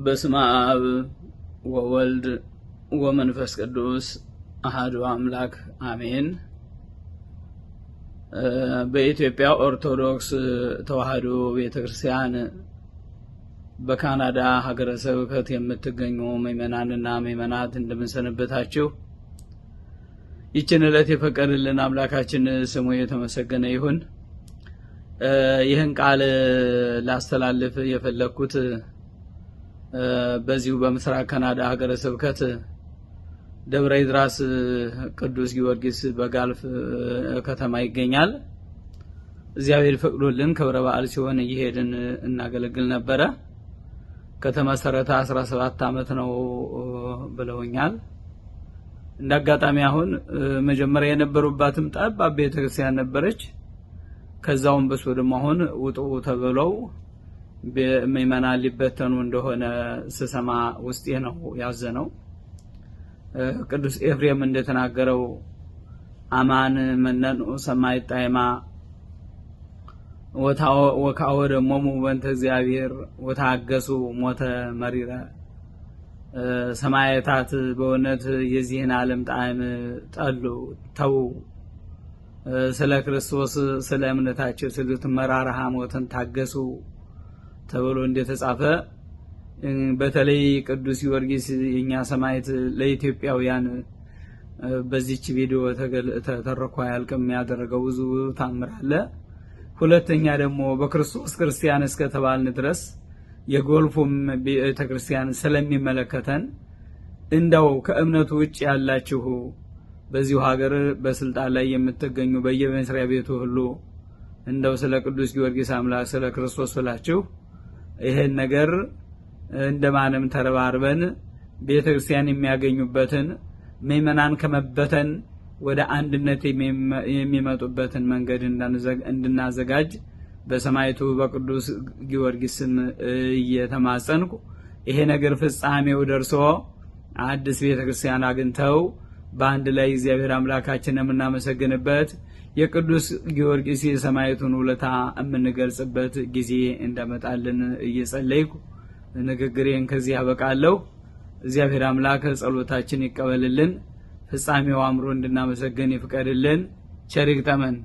በስመ አብ ወወልድ ወመንፈስ ቅዱስ አሐዱ አምላክ አሜን። በኢትዮጵያ ኦርቶዶክስ ተዋሕዶ ቤተክርስቲያን በካናዳ ሀገረ ስብከት የምትገኙ ምእመናንና ምእመናት እንደምንሰነበታችሁ። ይህችን ዕለት የፈቀደልን አምላካችን ስሙ የተመሰገነ ይሁን። ይህን ቃል ላስተላልፍ የፈለኩት በዚሁ በምስራቅ ካናዳ ሀገረ ስብከት ደብረ ይድራስ ቅዱስ ጊዮርጊስ በጋልፍ ከተማ ይገኛል። እግዚአብሔር ፈቅዶልን ክብረ በዓል ሲሆን እየሄድን እናገለግል ነበረ። ከተመሰረተ 17 ዓመት ነው ብለውኛል። እንዳጋጣሚ አሁን መጀመሪያ የነበሩባትም ጠባብ ቤተክርስቲያን ነበረች። ከዛውም በሱ ደግሞ አሁን ውጡ ተብለው በምእመናን ሊበተኑ እንደሆነ ስሰማ ውስጤ ነው ያዘነው። ቅዱስ ኤፍሬም እንደተናገረው አማን መነኑ ሰማይ ጣይማ ወካወ ደሞሙ በእንተ እግዚአብሔር ወታገሱ ሞተ መሪረ። ሰማያታት በእውነት የዚህን ዓለም ጣዕም ጠሉ ተው፣ ስለ ክርስቶስ ስለ እምነታቸው ሲሉት መራራ ሞትን ታገሱ ተብሎ እንደተጻፈ በተለይ ቅዱስ ጊዮርጊስ የኛ ሰማዕት ለኢትዮጵያውያን በዚህች ቪዲዮ ተተረኳ ያልከም ያደረገው ብዙ ታምር አለ። ሁለተኛ ደግሞ በክርስቶስ ክርስቲያን እስከ ተባልን ድረስ የጎልፉም ቤተክርስቲያን ስለሚመለከተን እንደው ከእምነቱ ውጭ ያላችሁ በዚሁ ሀገር በስልጣን ላይ የምትገኙ በየመስሪያ ቤቱ ሁሉ እንደው ስለ ቅዱስ ጊዮርጊስ አምላክ ስለ ክርስቶስ ብላችሁ ይሄን ነገር እንደማንም ተረባርበን ቤተክርስቲያን የሚያገኙበትን ምእመናን ከመበተን ወደ አንድነት የሚመጡበትን መንገድ እንድናዘጋጅ በሰማዕቱ በቅዱስ ጊዮርጊስ ስም እየተማጸንኩ ይሄ ነገር ፍጻሜው ደርሶ አዲስ ቤተክርስቲያን አግኝተው በአንድ ላይ እግዚአብሔር አምላካችንን የምናመሰግንበት የቅዱስ ጊዮርጊስ የሰማዕቱን ውለታ የምንገልጽበት ጊዜ እንደመጣልን እየጸለይኩ ንግግሬን ከዚህ ያበቃለሁ። እግዚአብሔር አምላክ ጸሎታችን ይቀበልልን፣ ፍጻሜው አምሮ እንድናመሰግን ይፍቀድልን። ቸር ይግጠመን።